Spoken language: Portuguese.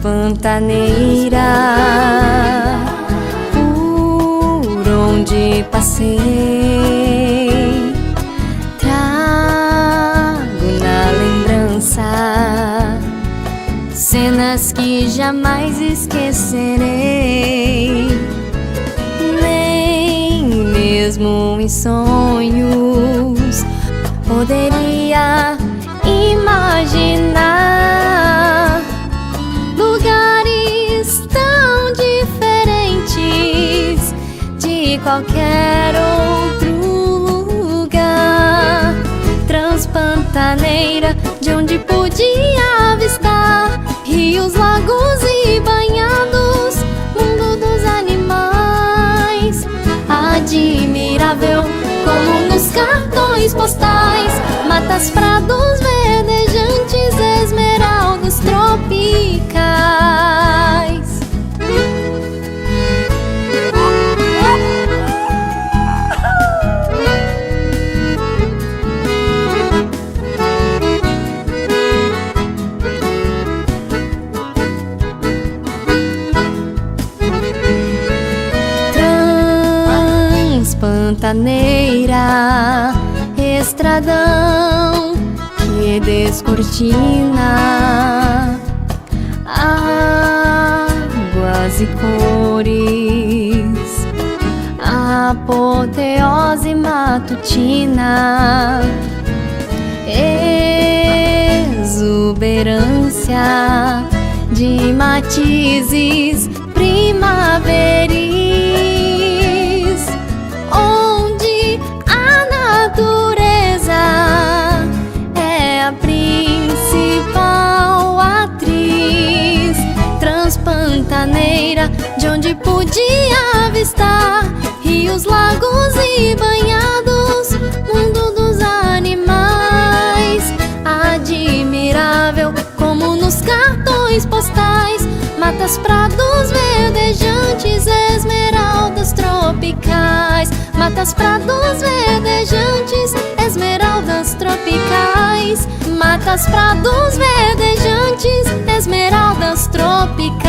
Pantaneira, por onde passei, trago na lembrança cenas que jamais esquecerei, nem mesmo em sonhos poderia imaginar lugares tão diferentes de qualquer outro lugar. Transpantaneira, de onde podia avistar rios, lagos e banhados, mundo dos animais. Admirável como nos cartões postais, matas, prados verdejantes, esmeraldas tropicais. Pantaneira, estradão que descortina águas e cores, apoteose matutina, exuberância de matizes primaveris, onde a natureza é a principal atriz. Transpantaneira, de onde podia avistar rios, lagos e banhados, mundo dos animais. Admirável como nos cartões postais, matas, prados verdejantes, esmeraldas tropicais. Matas, prados verdejantes, esmeraldas tropicais. Matas, prados verdejantes, esmeraldas tropicais.